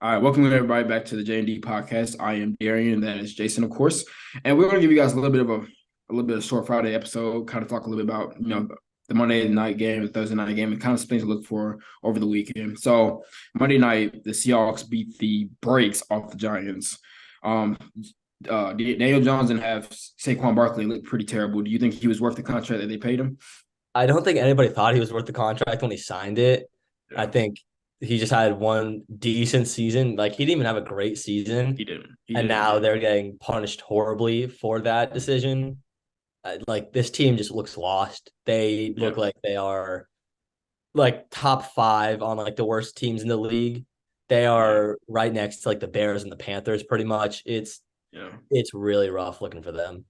All right, welcome everybody back to the J&D Podcast. I am Darian, that is Jason, of course, and we're going to give you guys a little bit of short Friday episode, kind of talk a little bit about the Monday night game, the Thursday night game, and kind of some things to look for over the weekend. So Monday night, the Seahawks beat the brakes off the Giants. Daniel Jones and have Saquon Barkley look pretty terrible. Do you think he was worth the contract that they paid him? I don't think anybody thought he was worth the contract when he signed it. I Yeah, think he just had one decent season. Like he didn't even have a great season, he didn't. He and didn't. now Yeah, they're getting punished horribly for that decision. Like this team just looks lost. They yeah, look like they are like top five on like the worst teams in the league. They yeah, are right next to like the Bears and the Panthers pretty much. yeah. It's really rough looking for them.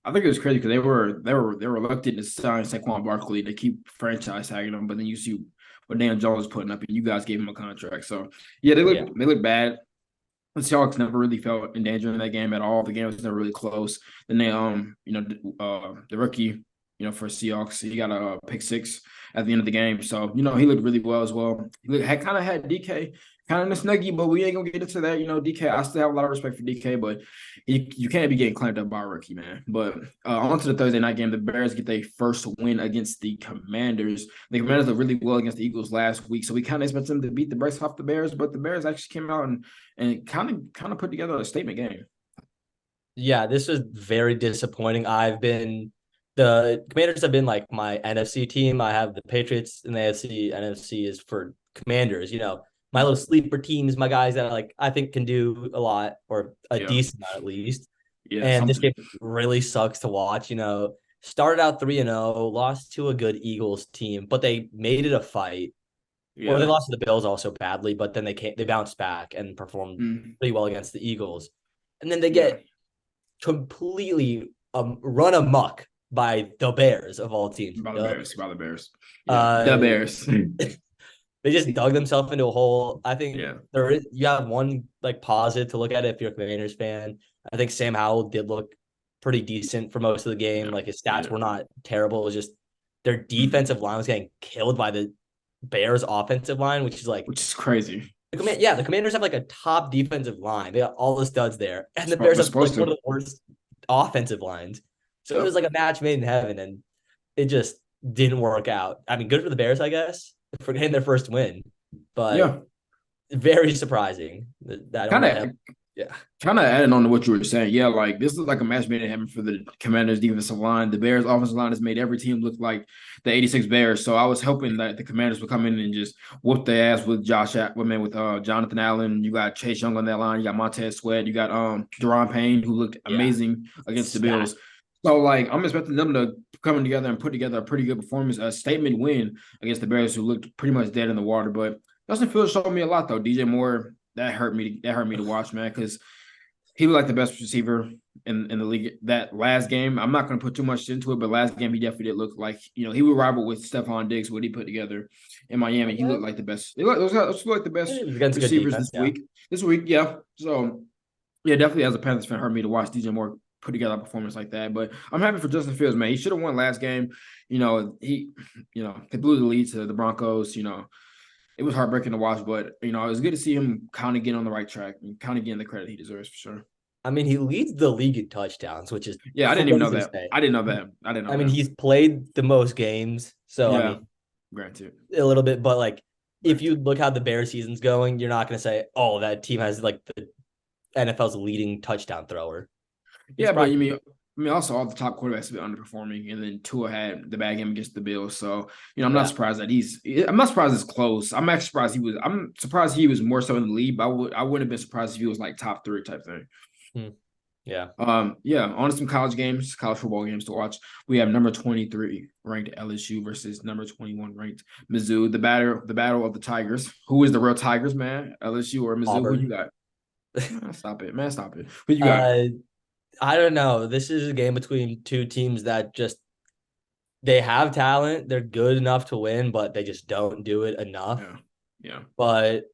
I think it was crazy because they were reluctant to sign Saquon Barkley to keep franchise tagging him, but then you see what Dan Jones was putting up, and you guys gave him a contract. So yeah, they Yeah. look bad. The Seahawks never really felt in danger in that game at all. The game was never really close. Then they the rookie for Seahawks, he got a pick six at the end of the game. So he looked really well as well. Had kind of had DK kind of snuggy, but we ain't gonna get into that. DK, I still have a lot of respect for DK, but you can't be getting clamped up by a rookie, man. But on to the Thursday night game, the Bears get their first win against the Commanders. The Commanders looked really well against the Eagles last week, so we kind of expect them to beat the brakes off the Bears, but the Bears actually came out and kind of put together a statement game. Yeah, this was very disappointing. The Commanders have been like my NFC team. I have the Patriots in the AFC. NFC is for Commanders. My little sleeper teams, my guys that I think can do a lot or a Yeah, decent amount at least. yeah, And this something. game really sucks to watch. Started out 3-0, lost to a good Eagles team, but they made it a fight. Or they Yeah, lost to the Bills also badly, but then they bounced back and performed mm, pretty well against the Eagles. And then they yeah. get completely run amok by the Bears of all teams. By the The Bears, by the Bears. Yeah, the uh, Bears. they just dug themselves into a hole. I think Yeah, you have one like positive to look at it if you're a Commanders fan. I think Sam Howell did look pretty decent for most of the game. yeah, Like his yeah. stats were not terrible. It was just their Mm. defensive line was getting killed by the Bears offensive line, which is like Which is crazy. the Commanders have like a top defensive line. They got all the studs there, and the Bears We're have like supposed one of to. the worst offensive lines. So it was Yep. like a match made in heaven, and it just didn't work out. I mean, good for the Bears, I guess, for getting their first win, but Yeah. very surprising. I don't Kind know. of Yeah, kind of adding on to what you were saying, yeah, like this is like a match made in heaven for the Commanders' defensive line. The Bears' offensive line has made every team look like the '86 Bears. So I was hoping that the Commanders would come in and just whoop their ass with Jonathan Allen. You got Chase Young on that line. You got Montez Sweat. You got Deron Payne, who looked yeah, amazing against the stat. Bills. So like I'm expecting them to come together and put together a pretty good performance, a statement win against the Bears, who looked pretty much dead in the water. But Justin Fields showed me a lot though. DJ Moore, that hurt me. That hurt me to watch, man, because he was like the best receiver in the league that last game. I'm not going to put too much into it, but last game he definitely did look like he would rival with Stephon Diggs what he put together in Miami. He Okay. looked like the best. Those look like the best It was against a good receivers defense. this Yeah, week. This week, yeah. So yeah, definitely as a Panthers fan, hurt me to watch DJ Moore put together a performance like that. But I'm happy for Justin Fields, man. He should have won last game. They blew the lead to the Broncos. It was heartbreaking to watch, but it was good to see him kind of get on the right track and kind of getting the credit he deserves for sure. I mean, he leads the league in touchdowns, which is Yeah, I didn't even know crazy to that. say. I didn't know that. I didn't I know mean, that. he's played the most games, so I Yeah, mean, granted, a little bit, but like if you granted. look how the Bears season's going, you're not going to say, "Oh, that team has like the NFL's leading touchdown thrower." He's Yeah, but probably I mean, also all the top quarterbacks have been underperforming, and then Tua had the bad game against the Bills. So I'm not yeah, surprised that I'm not surprised it's close. I'm actually surprised he was. I'm surprised he was more so in the lead. But I wouldn't have been surprised if he was like top three type thing. hmm, yeah. Yeah, on to some college football games to watch. We have number 23 ranked LSU versus number 21 ranked Mizzou. The battle of the Tigers. Who is the real Tigers, man? LSU or Mizzou? Who you Auburn. got? Stop it, man. Stop it. Who you got? uh, I don't know. This is a game between two teams that just they have talent. They're good enough to win, but they just don't do it enough. Yeah. Yeah. But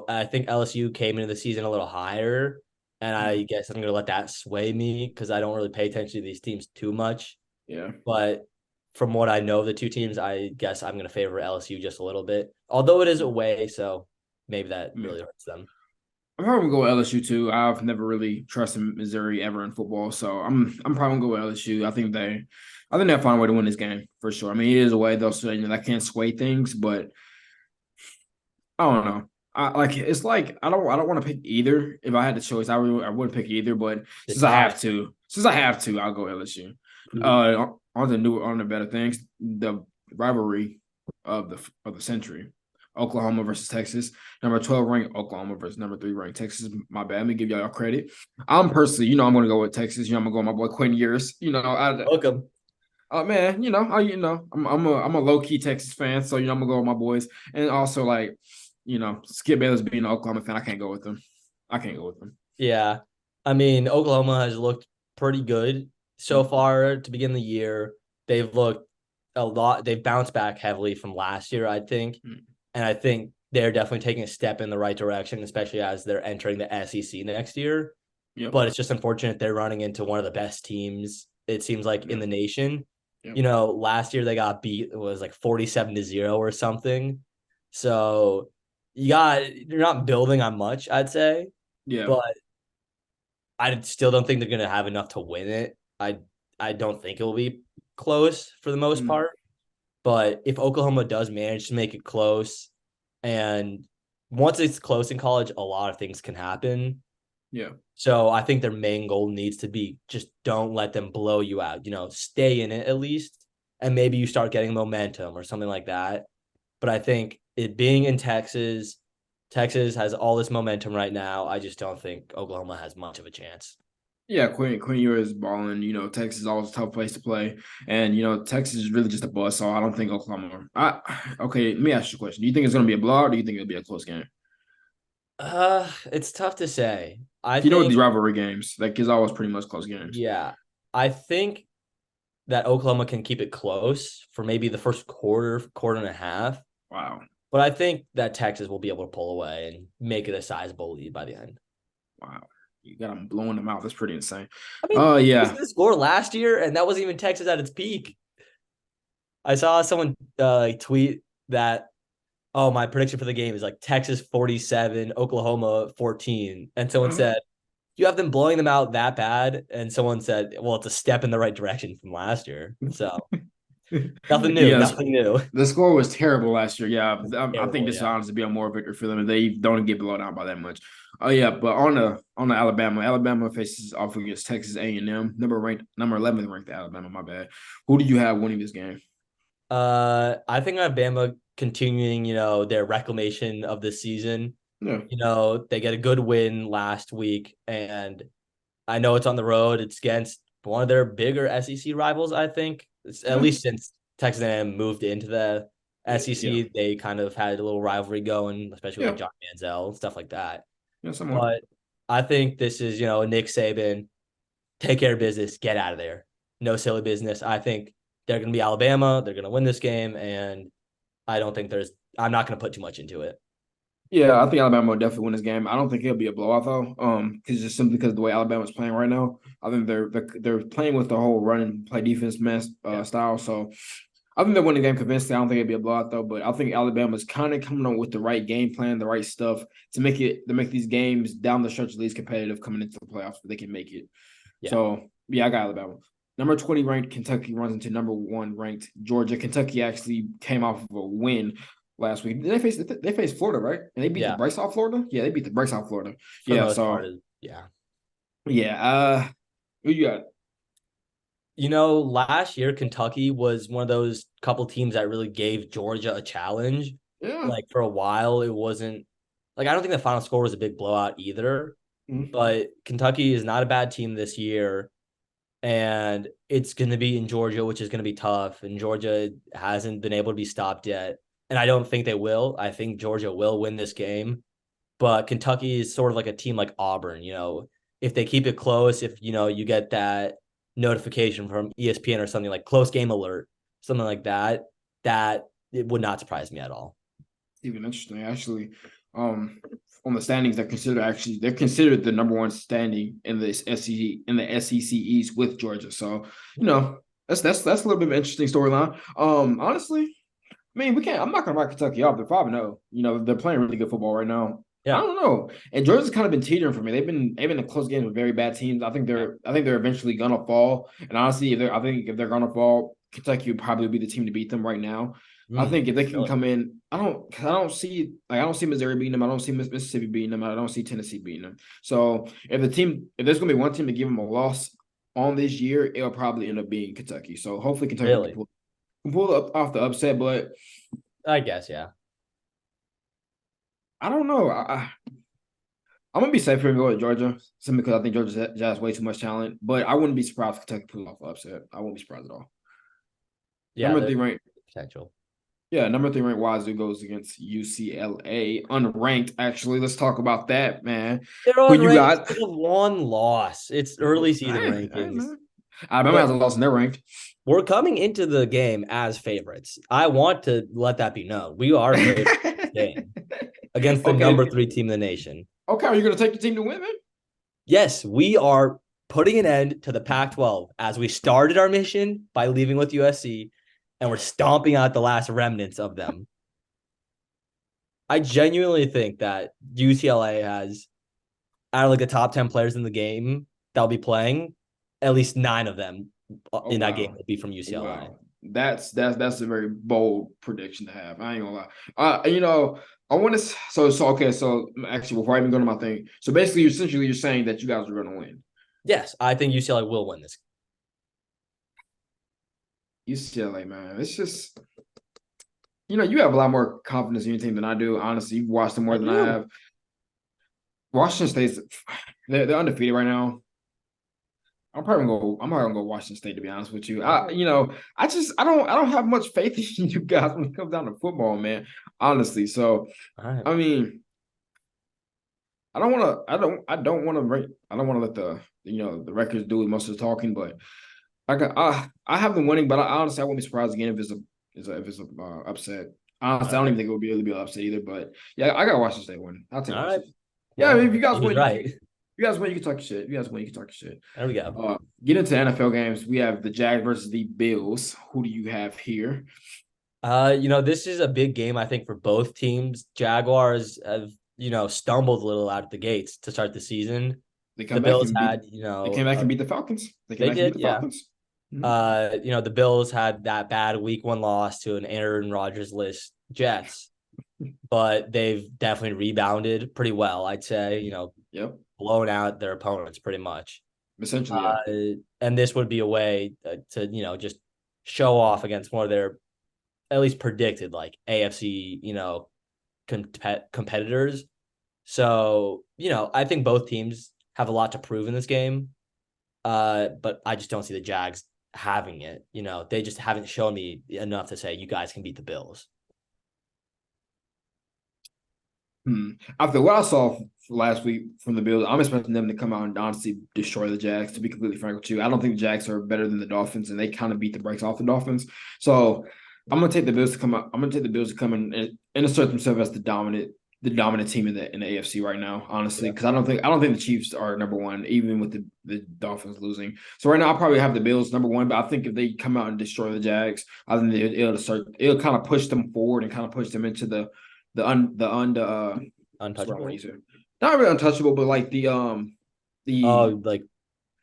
I think LSU came into the season a little higher, and I Mm, guess I'm gonna let that sway me because I don't really pay attention to these teams too much. yeah. But from what I know of the two teams, I guess I'm going to favor LSU just a little bit, although it is away. So maybe that Yeah. really hurts them. I'm probably gonna go LSU too. I've never really trusted Missouri ever in football, so I'm probably gonna go LSU. I think they'll find a way to win this game for sure. I mean, it is a way though, so that can't sway things, but I don't know. It's like I don't want to pick either. If I had the choice, I would pick either. But The tie. since I have to, I'll go LSU. Mhm. On the better things, the rivalry of the century. Oklahoma versus Texas. Number 12 ranked Oklahoma versus number 3 ranked Texas. My bad. Let me give y'all credit. I'm personally, I'm gonna go with Texas. I'm gonna go with my boy Quinn Ewers. Welcome. Man, I'm a low key Texas fan, so I'm gonna go with my boys, and also like, Skip Bayless being an Oklahoma fan, I can't go with them. I can't go with them. Yeah. I mean, Oklahoma has looked pretty good so far to begin the year. They've looked a lot. They've bounced back heavily from last year, I think. And I think they're definitely taking a step in the right direction, especially as they're entering the SEC next year. Yep. But it's just unfortunate they're running into one of the best teams, it seems like, in the nation. Yep. Last year they got beat, it was like 47-0 or something. So you're not building on much, I'd say. Yeah. But I still don't think they're going to have enough to win it. I don't think it will be close for the most part. But if Oklahoma does manage to make it close, and once it's close in college, a lot of things can happen. Yeah. So I think their main goal needs to be just don't let them blow you out. Stay in it at least, and maybe you start getting momentum or something like that. But I think it being in Texas has all this momentum right now. I just don't think Oklahoma has much of a chance. Yeah, Quinn Ewers is balling. Texas is always a tough place to play, and Texas is really just a bust. So I don't think Oklahoma. Okay. Let me ask you a question. Do you think it's going to be a blowout, or do you think it'll be a close game? It's tough to say. I With think, these rivalry games, like it's always pretty much close games. yeah, I think that Oklahoma can keep it close for maybe the first quarter and a half. Wow. But I think that Texas will be able to pull away and make it a sizable lead by the end. Wow. You got them blowing them out. That's pretty insane. I mean, Oh, yeah. the score last year, and that wasn't even Texas at its peak. I saw someone tweet that, oh, my prediction for the game is like Texas 47, Oklahoma 14. And someone said, you have them blowing them out that bad? And someone said, well, it's a step in the right direction from last year. So nothing new. Yeah, Nothing new. the score was terrible last year. Yeah, I think Terrible, this yeah. will honestly be a more victory for them if they don't get blown out by that much. Oh yeah, but on the Alabama faces off against Texas A&M, number 11 ranked Alabama. My bad. Who do you have winning this game? I think Alabama continuing, their reclamation of this season. Yeah. They get a good win last week, and I know it's on the road. It's against one of their bigger SEC rivals, I think. At least since Texas A&M moved into the SEC, they kind of had a little rivalry going, especially with John Manziel and stuff like that. Yeah, somewhat. But I think this is, Nick Saban, take care of business, get out of there. No silly business. I think they're going to be Alabama. They're going to win this game, and I'm not going to put too much into it. Yeah, I think Alabama will definitely win this game. I don't think it'll be a blowout though. Because just simply because of the way Alabama's playing right now, I think they're playing with the whole run and play defense style. So I think they're winning the game convincingly. I don't think it'll be a blowout though, but I think Alabama's kind of coming up with the right game plan, the right stuff to make these games down the stretch at least competitive coming into the playoffs. They can make it. Yeah. So yeah, I got Alabama. Number 20 ranked Kentucky runs into number 1 ranked Georgia. Kentucky actually came off of a win last week. They faced Florida, right? And they beat the brakes off Florida? Yeah, they beat the brakes off Florida. Yeah. Who you got? Last year, Kentucky was one of those couple teams that really gave Georgia a challenge. Yeah. Like, for a while, it wasn't – like, I don't think the final score was a big blowout either. Mm-hmm. But Kentucky is not a bad team this year. And it's going to be in Georgia, which is going to be tough. And Georgia hasn't been able to be stopped yet. And I don't think they will. I think Georgia will win this game. But Kentucky is sort of like a team like Auburn. If they keep it close, if, you get that notification from ESPN or something like close game alert, something like that, that it would not surprise me at all. Even interesting, actually. On the standings, they're considered the number 1 standing in the SEC East with Georgia. So that's a little bit of an interesting storyline. Honestly, I mean, we can't. I'm not gonna write Kentucky off. They're 5-0. They're playing really good football right now. I Yeah. don't know. And Georgia's kind of been teetering for me. They've been in close games with very bad teams. I think they're eventually gonna fall. And honestly, if they're gonna fall, Kentucky would probably be the team to beat them right now. I think if they can Really? come in, I don't see Missouri beating them. I don't see Mississippi beating them. I don't see Tennessee beating them. So if there's gonna be one team to give them a loss on this year, it'll probably end up being Kentucky. So hopefully Kentucky Really? can pull up off the upset, but I guess, yeah. I don't know. I'm gonna be safe here and go with Georgia simply because I think Georgia has way too much talent. But I wouldn't be surprised if Kentucky pulled off the upset. I wouldn't be surprised at all. Yeah, Number there's three ranked, potential. yeah, number three ranked Wazoo goes against UCLA, unranked. Actually, let's talk about that, man. They're Who you unranked got? with a one loss. It's early season Hey, rankings. man. Alabama But has a loss and they're ranked. we're coming into the game as favorites. I want to let that be known. We are favorites in this game against the number Okay. 3 team in the nation. Okay, are you gonna take the team to win, man? Yes, we are putting an end to the Pac-12 as we started our mission by leaving with USC, and we're stomping out the last remnants of them. I genuinely think that UCLA has, out of like the top 10 players in the game that'll be playing, at least 9 of them Oh in that game wow. will be from UCLA. Wow. That's a very bold prediction to have. I ain't gonna lie. I want to. So okay. So actually, before I even go to my thing, so basically, you're saying that you guys are gonna win. Yes, I think UCLA will win this. UCLA, man. It's just you have a lot more confidence in your team than I do. Honestly, you've watched them more I than I do. have. Washington State's they're undefeated right now. I'm probably gonna go Washington State to be honest with you. I don't have much faith in you guys when it comes down to football, man. Honestly. So All right. I mean, I don't want to let the records do most of the talking, but I have them winning, but honestly I wouldn't be surprised again if it's a upset. Honestly, I All don't right. even think it would be able to be an upset either. But yeah, I got Washington State win. I'll take All right. Washington. Yeah, I mean, Well, if you guys he was win, right. you guys win, you can talk your shit. If you guys win, you can talk your shit. There we go. Get into NFL games. We have the Jags versus the Bills. Who do you have here? This is a big game, I think, for both teams. Jaguars have, stumbled a little out of the gates to start the season. They The come back Bills and beat. had, They came back and beat the Falcons. They came they back and beat did, the yeah. Falcons. Mhm. The Bills had that bad week 1 loss to an Aaron Rodgers list Jets, but they've definitely rebounded pretty well, I'd say, Yep. blown out their opponents pretty much. Essentially, yeah. And this would be a way to, just show off against one of their at least predicted like AFC, competitors. So, I think both teams have a lot to prove in this game. But I just don't see the Jags having it. They just haven't shown me enough to say you guys can beat the Bills. After what I saw last week from the Bills, I'm expecting them to come out and honestly destroy the Jags. To be completely frank with you, I don't think the Jags are better than the Dolphins, and they kind of beat the brakes off the Dolphins. So I'm gonna take the Bills to come out. I'm gonna take the Bills to come in and assert themselves as the dominant team in the AFC right now. Honestly, because I don't think the Chiefs are number one, even with the Dolphins losing. So right now, I'll probably have the Bills number one. But I think if they come out and destroy the Jags, I think it'll kind of push them forward and kind of push them into what's what I want Untouchable. to use not really untouchable, but like Oh, the like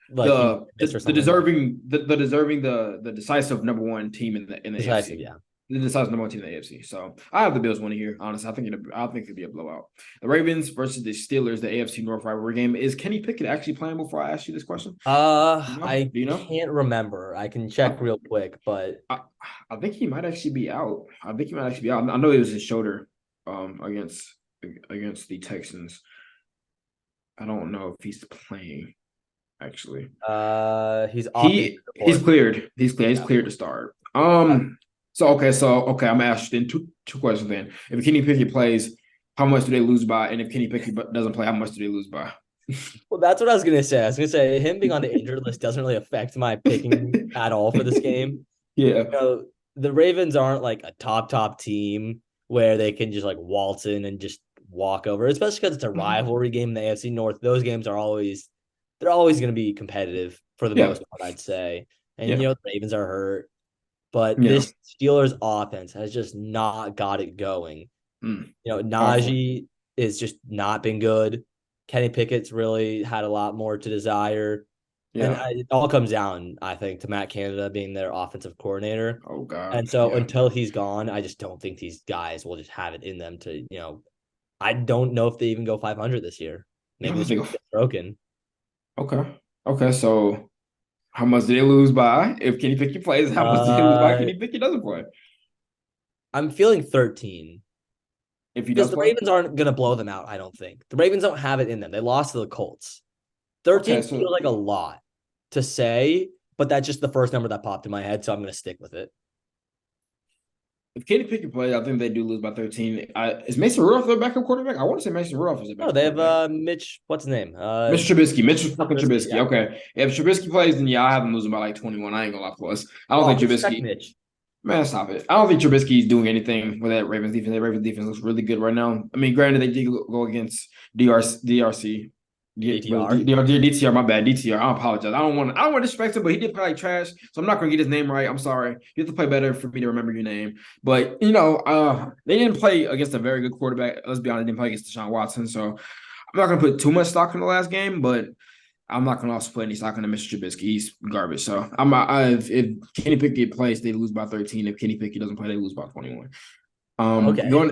you missed or the something. deserving the decisive number one team in the Decisive, AFC. yeah. The decisive number one team in the AFC. So I have the Bills winning here. Honestly, I think it'd be a blowout. The Ravens versus the Steelers, the AFC North rivalry game. Is Kenny Pickett actually playing? Before I ask you this question, I do you know? can't remember. I can I, check real quick, but I, I think he might actually be out. I think he might actually be out. I know it was his shoulder against the Texans. I don't know if he's playing actually. he's off the He's report. cleared. He's cleared. He's Yeah. cleared to start. So I'm gonna ask you then two questions then. If Kenny Pickett plays, how much do they lose by? And if Kenny Pickett doesn't play, how much do they lose by? Well, that's what I was gonna say. I was gonna say him being on the injured list doesn't really affect my picking at all for this game. Yeah. The Ravens aren't like a top team where they can just like waltz in and just walk over, especially because it's a rivalry game in the AFC North. Those games are they're always going to be competitive for the Yeah. most part, I'd say. And Yeah. the Ravens are hurt. But Yeah. this Steelers offense has just not got it going. Awful. Najee is just not been good. Kenny Pickett's really had a lot more to desire. And Yeah. it all comes down, I think, to Matt Canada being their offensive coordinator. Oh God. And so Yeah. until he's gone, I just don't think these guys will just have it in them to. I don't know if they even go 500 this year. I Maybe don't this think. gets broken. Okay. Okay. So how much did they lose by if Kenny Pickett plays? How much did they lose by if Uh, Kenny Pickett doesn't play? I'm feeling 13 If he because does the play? Ravens aren't going to blow them out, I don't think. The Ravens don't have it in them. They lost to the Colts. Okay. 13 feels So like a lot to say, but that's just the first number that popped in my head, so I'm going to stick with it. if Kenny Pickett plays, I think they do lose by 13. Is Mason Rudolph their backup quarterback? I want to say Mason Rudolph is their No, backup they have quarterback. Mitch, what's his name? Mr. Trubisky. Mitchell fucking Trubisky, Trubisky. yeah. Okay. If Trubisky plays, then yeah, I have them losing by like 21. I ain't gonna lie to us. I don't Oh, think respect Trubisky. Mitch. Man, stop it. I don't think Trubisky is doing anything with that Ravens defense. That Ravens defense looks really good right now. I mean, granted, they did go against DRC. DTR. DTR, my bad. DTR. I apologize. I don't want to disrespect him, but he did play like trash. So I'm not gonna get his name right. I'm sorry. You have to play better for me to remember your name. But they didn't play against a very good quarterback. Let's be honest, they didn't play against Deshaun Watson. So I'm not gonna put too much stock in the last game, but I'm not gonna also put any stock in Mr. Trubisky. He's garbage. So if Kenny Pickett plays, they lose by 13. If Kenny Pickett doesn't play, they lose by 21. Okay. Going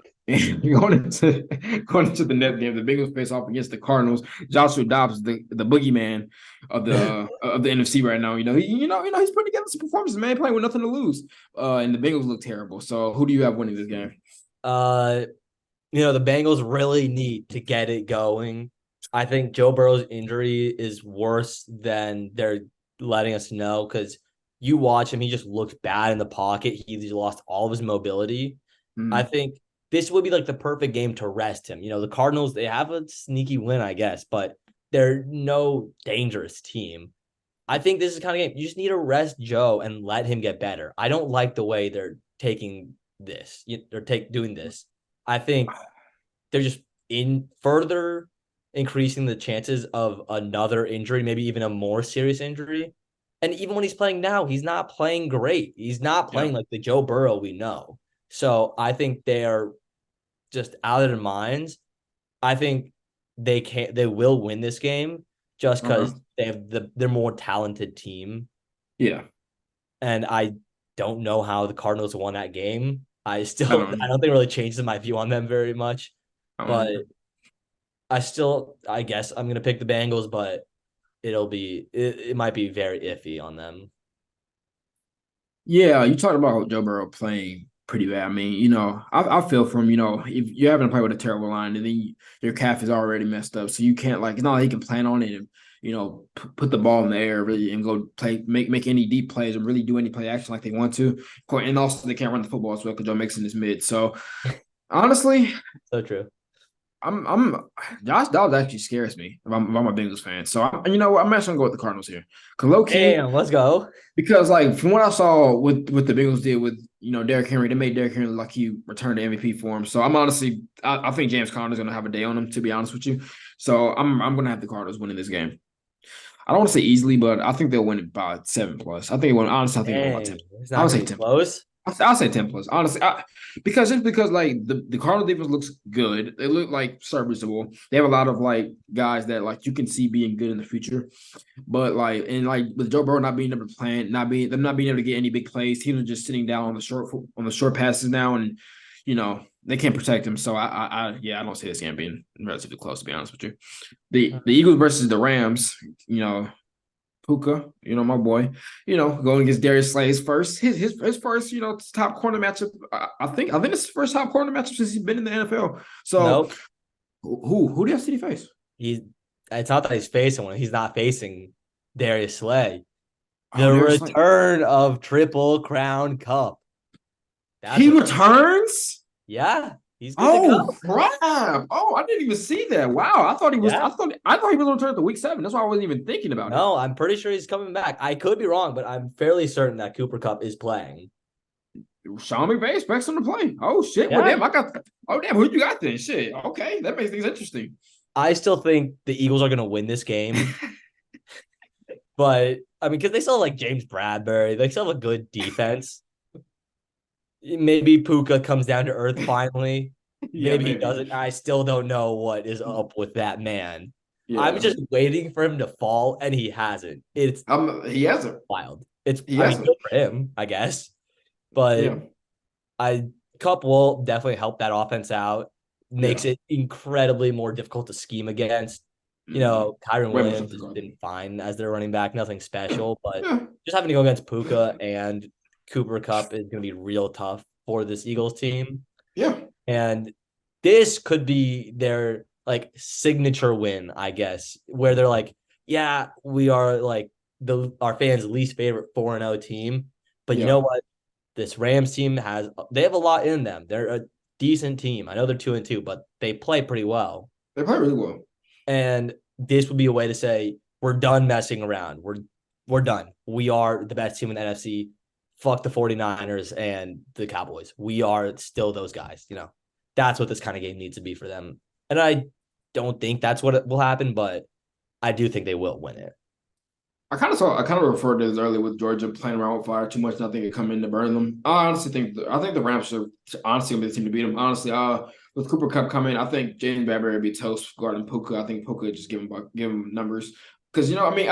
into the net game, the Bengals face off against the Cardinals. Joshua Dobbs, the boogeyman of the NFC right now. He's putting together some performances, man, playing with nothing to lose. And the Bengals look terrible. So who do you have winning this game? The Bengals really need to get it going. I think Joe Burrow's injury is worse than they're letting us know because you watch him, he just looks bad in the pocket. He's lost all of his mobility. I think this would be like the perfect game to rest him. The Cardinals, they have a sneaky win, I guess, but they're no dangerous team. I think this is the kind of game you just need to rest Joe and let him get better. I don't like the way they're taking this or doing this. I think they're just further increasing the chances of another injury, maybe even a more serious injury. And even when he's playing now, he's not playing great. He's not playing like the Joe Burrow we know. So I think they are just out of their minds. I think they will win this game just because they have they're more talented team. Yeah. And I don't know how the Cardinals won that game. I don't don't think it really changes my view on them very much. But I guess I'm gonna pick the Bengals, but it might be very iffy on them. Yeah, you talked about Joe Burrow playing pretty bad. I mean, I feel for him. If you're having to play with a terrible line, and then your calf is already messed up, so you can't it's not like you can plan on it and put the ball in the air really and go play make any deep plays or really do any play action like they want to. And also they can't run the football as well because Joe Mixon is mid. So honestly, so true. I'm Josh Dobbs actually scares me if I'm a Bengals fan. So I'm actually gonna go with the Cardinals here. Cause low key, Damn, let's go. because from what I saw with the Bengals did with Derrick Henry, they made Derrick Henry look like he returned the MVP for him. So I'm honestly I think James Conner's gonna have a day on him, to be honest with you. So I'm gonna have the Cardinals winning this game. I don't want to say easily, but I think they'll win it by 7+. I think honestly, I think they'll win by 10. It's I not would gonna say be 10. close. I'll say 10+. Honestly, because the Cardinal defense looks good. They look like serviceable. They have a lot of guys that you can see being good in the future. But with Joe Burrow not being able to plan, not being able to get any big plays, teams are just sitting down on the short passes now, and they can't protect him. So I don't see this game being relatively close, to be honest with you. The Eagles versus the Rams, Puka, my boy, going against Darius Slay's first, his first, top corner matchup. I think it's his first top corner matchup since he's been in the NFL. So, nope. Who do you face? It's not that he's facing one. He's not facing Darius Slay. The Darius return of Triple Crown Cup. He returns? Yeah. He's good to go. Crap! Oh, I didn't even see that. Wow, I thought he was. Yeah. I thought he was returned to week 7. That's why I wasn't even thinking about it. No, I'm pretty sure he's coming back. I could be wrong, but I'm fairly certain that Cooper Kupp is playing. Sean McVay expects him to play. Oh shit! Yeah. Well, damn, who you got then? Shit. Okay, that makes things interesting. I still think the Eagles are going to win this game, but I mean, because they still have James Bradbury, they still have a good defense. maybe Puka comes down to earth finally. Yeah, Maybe he maybe. doesn't. I still don't know what is up with that man. I'm Yeah. just waiting for him to fall, and he hasn't. It's He hasn't. wild. It's, He I mean, hasn't. good for him, I guess. But Yeah. Cup will definitely help that offense out. Yeah. Makes it incredibly more difficult to scheme against. Kyron Way more Williams has difficult. been fine as their running back, nothing Yeah. special, but Yeah. just having to go against Puka and Cooper Cup is going to be real tough for this Eagles team. Yeah. And this could be their like signature win, I guess, where they're like, yeah, we are like our fans' least favorite 4-0 team. But you Yeah. know what? This Rams team they have a lot in them. They're a decent team. I know they're 2-2, but they play pretty well. They play really well. And this would be a way to say we're done messing around. We're done. We are the best team in the NFC. Fuck the 49ers and the Cowboys. We are still those guys. That's what this kind of game needs to be for them. And I don't think that's what will happen, but I do think they will win it. I kind of referred to this earlier with Georgia playing around with fire too much. Nothing could come in to burn them. I think the Rams are honestly gonna be the team to beat them. Honestly, with Cooper Cup coming, I think James Bradbury would be toast guarding Puka. I think Puka just give him numbers. Because I mean,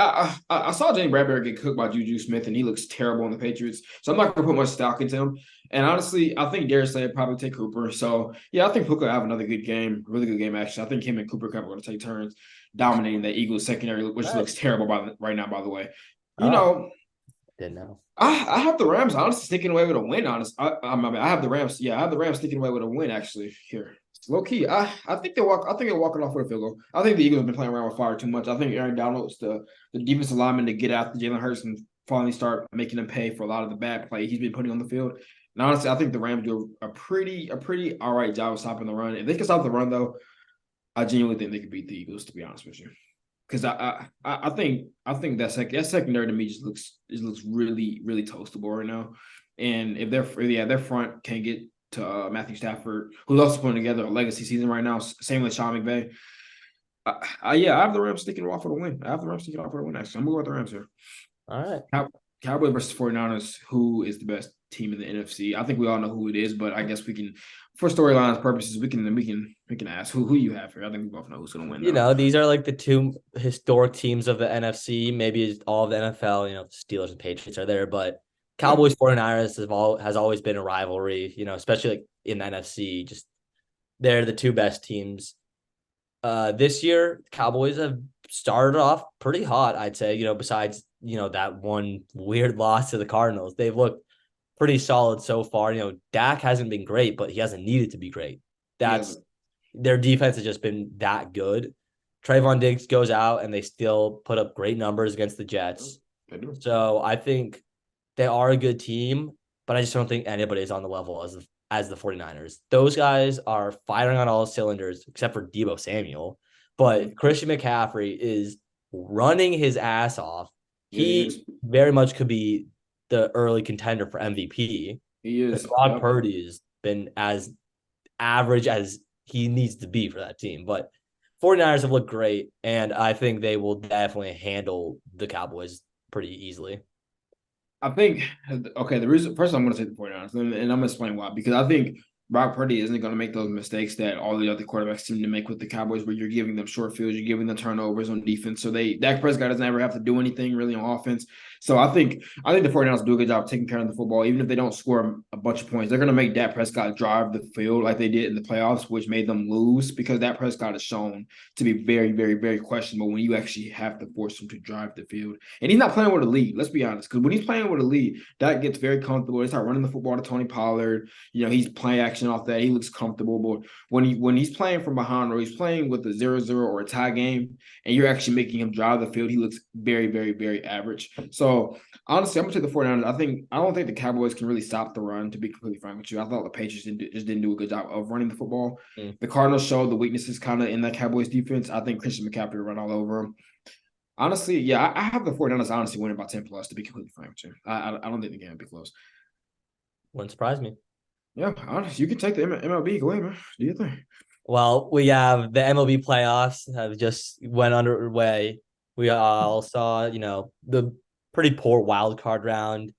I saw James Bradbury get cooked by Juju Smith, and he looks terrible on the Patriots. So I'm not gonna put much stock into him. And honestly, I think Darius Slay would probably take Cooper. So yeah, I think Puka will have another good game, really good game actually. I think him and Cooper Cup are gonna take turns dominating the Eagles secondary, which looks terrible right now, by the way. You Oh, know, didn't know. I have the Rams honestly sticking away with a win. I have the Rams. Yeah, I have the Rams sticking away with a win actually here. Low key, I think they walk. I think they're walking off with a field goal. I think the Eagles have been playing around with fire too much. I think Aaron Donald's the defensive lineman to get after Jalen Hurts and finally start making him pay for a lot of the bad play he's been putting on the field. And honestly, I think the Rams do a pretty all right job of stopping the run. If they can stop the run though, I genuinely think they could beat the Eagles. To be honest with you. Because I think that secondary to me just looks really toastable right now, and if their front can't get to Matthew Stafford, who's also putting together a legacy season right now, same with Sean McVay. I have the Rams sticking off for the win. I have the Rams sticking off for the win. Actually, I'm going with the Rams here. All right. Cowboys versus 49ers, who is the best team in the NFC? I think we all know who it is, but I guess we can, for storylines purposes, we can ask who you have here. I think we both know who's going to win. These are like the two historic teams of the NFC. Maybe all of the NFL. Steelers and Patriots are there, but Cowboys 49ers has always been a rivalry. Especially like in the NFC. Just they're the two best teams. This year, Cowboys have started off pretty hot. I'd say. Besides that one weird loss to the Cardinals, they've looked pretty solid so far. Dak hasn't been great, but he hasn't needed to be great. Their defense has just been that good. Trayvon Diggs goes out and they still put up great numbers against the Jets. So I think they are a good team, but I just don't think anybody is on the level as the 49ers. Those guys are firing on all cylinders except for Deebo Samuel. But Christian McCaffrey is running his ass off. He very much could be the early contender for MVP. He is. Brock Purdy has been as average as he needs to be for that team. But 49ers have looked great, and I think they will definitely handle the Cowboys pretty easily. I think, okay, the reason, first I'm going to take the 49ers, and I'm going to explain why. Because I think Brock Purdy isn't going to make those mistakes that all the other quarterbacks seem to make with the Cowboys, where you're giving them short fields, you're giving them turnovers on defense. So Dak Prescott doesn't ever have to do anything really on offense. So I think the 49ers do a good job of taking care of the football. Even if they don't score a bunch of points, they're going to make Dak Prescott drive the field like they did in the playoffs, which made them lose because Dak Prescott is shown to be very, very, very questionable when you actually have to force him to drive the field. And he's not playing with a lead, let's be honest, because when he's playing with a lead, Dak gets very comfortable. They start running the football to Tony Pollard. He's playing action off that. He looks comfortable. But when he's playing from behind or he's playing with a 0-0 or a tie game and you're actually making him drive the field, he looks very, very, very average. So honestly, I'm gonna take the 49ers. I don't think the Cowboys can really stop the run, to be completely frank with you. I thought the Patriots didn't do a good job of running the football. The Cardinals showed the weaknesses kind of in that Cowboys defense. I think Christian McCaffrey will run all over them. Honestly, yeah, I have the 49ers honestly winning by 10 plus, to be completely frank with you. I don't think the game will be close. Wouldn't surprise me. Yeah, honestly, you can take the MLB. Go ahead, man. Do you think? Well, we have the MLB playoffs have just went underway. We all saw, the pretty poor wild card round.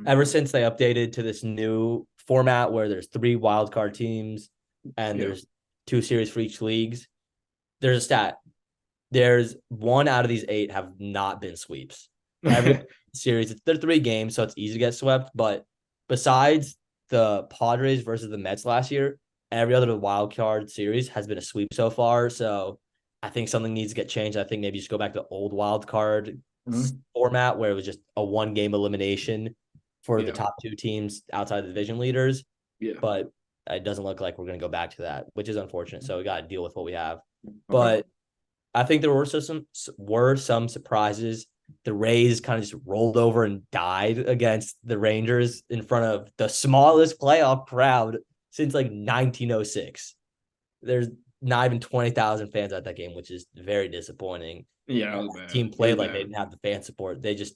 Ever since they updated to this new format where there's 3 wildcard teams and Yeah. there's 2 series for each leagues, there's a stat. There's 1 out of these 8 have not been sweeps. Every series, they're 3 games, so it's easy to get swept. But besides the Padres versus the Mets last year, every other wild card series has been a sweep so far. So I think something needs to get changed. I think maybe you should go back to the old wild card format where it was just a 1-game elimination for the top 2 teams outside the division leaders. Yeah. But it doesn't look like we're going to go back to that, which is unfortunate. So we got to deal with what we have. Okay. But I think there were some surprises. The Rays kind of just rolled over and died against the Rangers in front of the smallest playoff crowd since like 1906. There's not even 20,000 fans at that game, which is very disappointing. Yeah, that was bad. Team played like they didn't have the fan support. They just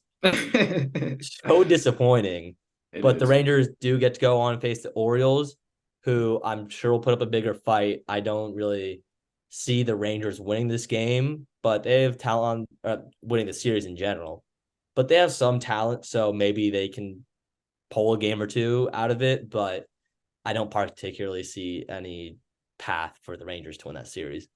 so disappointing. But the Rangers do get to go on and face the Orioles, who I'm sure will put up a bigger fight. I don't really see the Rangers winning this game, but they have talent winning the series in general. But they have some talent, so maybe they can pull a game or 2 out of it. But I don't particularly see any path for the Rangers to win that series.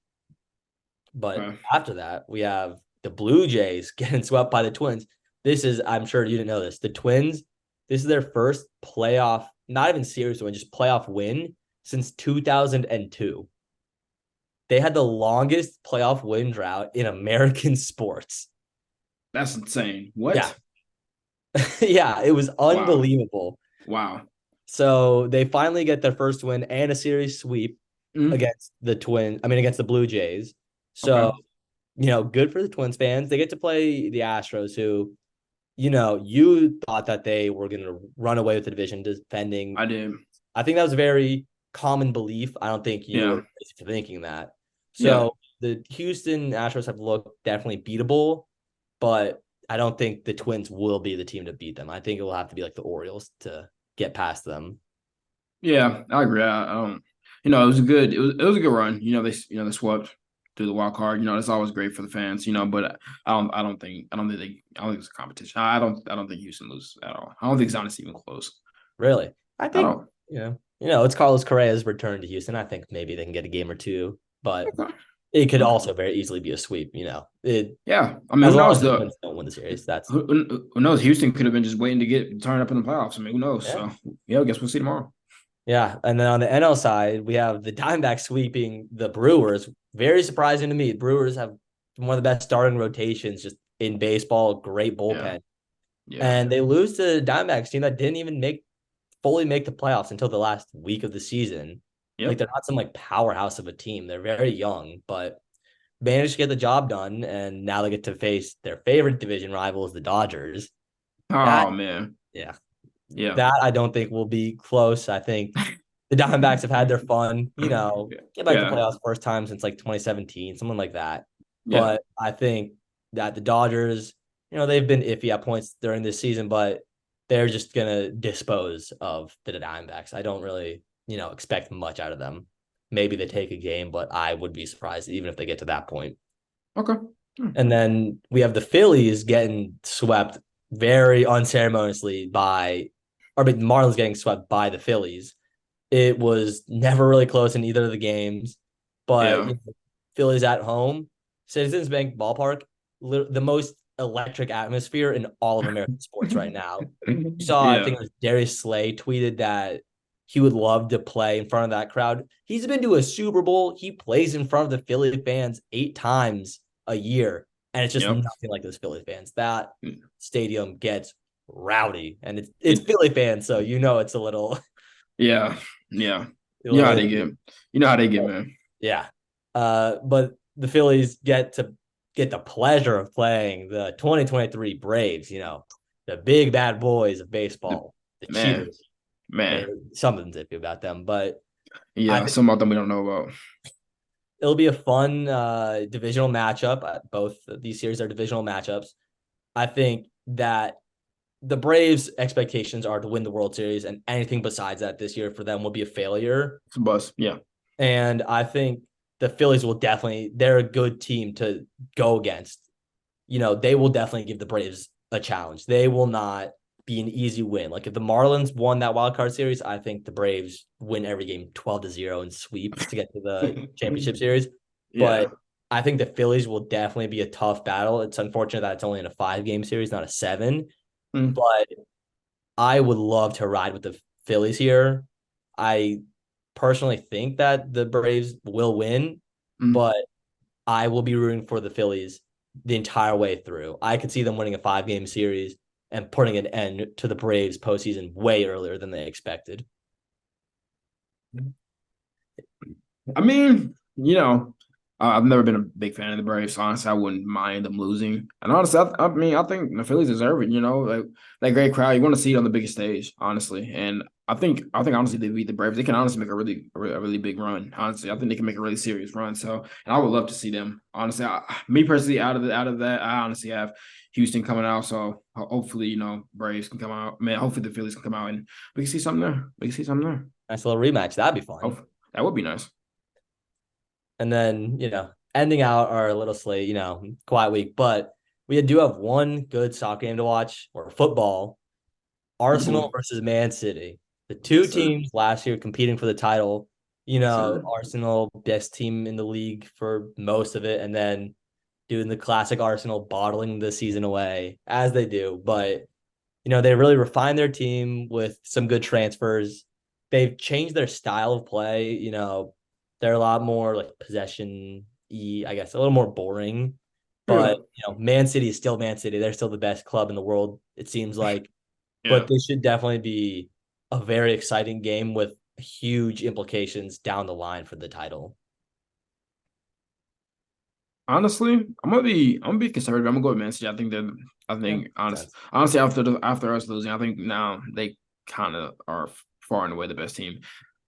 But after that, we have the Blue Jays getting swept by the Twins. I'm sure you didn't know this. The Twins, this is their first playoff, not even series win, just playoff win since 2002. They had the longest playoff win drought in American sports. That's insane. What? Yeah. Yeah, it was unbelievable. Wow. So they finally get their first win and a series sweep against the Blue Jays. So, good for the Twins fans. They get to play the Astros, who, you thought that they were going to run away with the division defending. I did. I think that was a very common belief. I don't think you were thinking that. So the Houston Astros have looked definitely beatable, but I don't think the Twins will be the team to beat them. I think it will have to be like the Orioles to get past them. Yeah, I agree. I don't. It was a good run. They swept through the wild card. That's always great for the fans. But I don't think it's a competition. I don't think Houston loses at all. I don't think it's honestly even close. Really, I think it's Carlos Correa's return to Houston. I think maybe they can get a game or 2, but it could also very easily be a sweep. Yeah, I mean, who knows? The Twins don't win the series. That's who knows. Houston could have been just waiting to get turned up in the playoffs. I mean, who knows? Yeah. So I guess we'll see tomorrow. Yeah, and then on the NL side, we have the Diamondbacks sweeping the Brewers. Very surprising to me. The Brewers have one of the best starting rotations just in baseball. Great bullpen, and they lose to the Diamondbacks team that didn't even fully make the playoffs until the last week of the season. Yep. Like they're not some powerhouse of a team. They're very young, but managed to get the job done, and now they get to face their favorite division rivals, the Dodgers. Man. Yeah. That I don't think will be close. I think the Diamondbacks have had their fun, get back to playoffs first time since 2017, something like that. Yeah. But I think that the Dodgers, they've been iffy at points during this season, but they're just going to dispose of the Diamondbacks. I don't really, expect much out of them. Maybe they take a game, but I would be surprised even if they get to that point. Okay. And then we have the Phillies getting swept very unceremoniously Marlins getting swept by the Phillies. It was never really close in either of the games, but Phillies at home, Citizens Bank Ballpark, the most electric atmosphere in all of American sports right now. You saw, I think it was Darius Slay tweeted that he would love to play in front of that crowd. He's been to a Super Bowl. He plays in front of the Philly fans 8 times a year, and it's just nothing like those Philly fans. That stadium gets rowdy, and it's Philly fans, so it's a little yeah how they get man. But the Phillies get the pleasure of playing the 2023 Braves, the big bad boys of baseball, the cheaters. Something's iffy about them, but some of them we don't know about. It'll be a fun divisional matchup. Both of these series are divisional matchups. I think that the Braves' expectations are to win the World Series, and anything besides that this year for them will be a failure. It's a bust, yeah. And I think the Phillies will they're a good team to go against. They will definitely give the Braves a challenge. They will not be an easy win. Like if the Marlins won that wild card series, I think the Braves win every game 12-0 and sweep to get to the championship series. Yeah. But I think the Phillies will definitely be a tough battle. It's unfortunate that it's only in a 5-game series, not a 7. Mm. But I would love to ride with the Phillies here. I personally think that the Braves will win, Mm. but I will be rooting for the Phillies the entire way through. I could see them winning a 5-game series and putting an end to the Braves postseason way earlier than they expected. I mean, I've never been a big fan of the Braves. So honestly, I wouldn't mind them losing. And honestly, I think the Phillies deserve it. Like that great crowd, you want to see it on the biggest stage, honestly. And I think honestly, they beat the Braves. They can honestly make a really big run. Honestly, I think they can make a really serious run. So, and I would love to see them. Honestly, me personally, out of that, I honestly have Houston coming out. So hopefully, Braves can come out. Man, hopefully the Phillies can come out and we can see something there. We can see something there. Nice little rematch. That'd be fun. That would be nice. And then, ending out our little slate, quiet week. But we do have one good soccer game to watch, or football. Arsenal versus Man City. The two teams last year competing for the title. Arsenal, best team in the league for most of it, and then doing the classic Arsenal bottling the season away, as they do. But, they really refined their team with some good transfers. They've changed their style of play. They're a lot more like possession-y, I guess, a little more boring. But, Man City is still Man City. They're still the best club in the world, it seems like. Yeah. But this should definitely be a very exciting game with huge implications down the line for the title. Honestly, I'm gonna be conservative. I'm gonna go with Man City. Honestly, after us losing, I think now they kind of are far and away the best team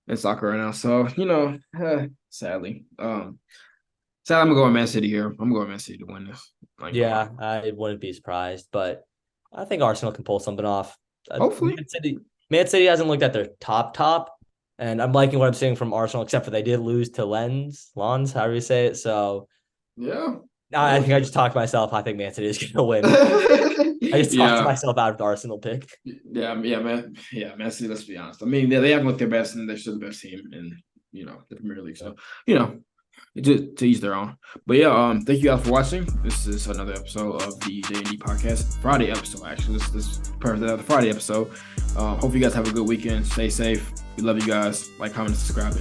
in soccer right now. So sadly, I'm gonna go with Man City here. I'm going with Man City to win this. Yeah, I wouldn't be surprised, but I think Arsenal can pull something off. Hopefully, Man City hasn't looked at their top, and I'm liking what I'm seeing from Arsenal, except for they did lose to Lens, however you say it. So yeah. I think I just talked to myself. I think Man City is going to win. I just talked myself out of the Arsenal pick. Man City, let's be honest. I mean, they haven't looked their best, and they're still the best team in the Premier League. So to each their own. But thank you guys for watching. This is another episode of the J&D Podcast. Friday episode, actually. This is the Friday episode. Hope you guys have a good weekend. Stay safe. We love you guys. Like, comment, and subscribe.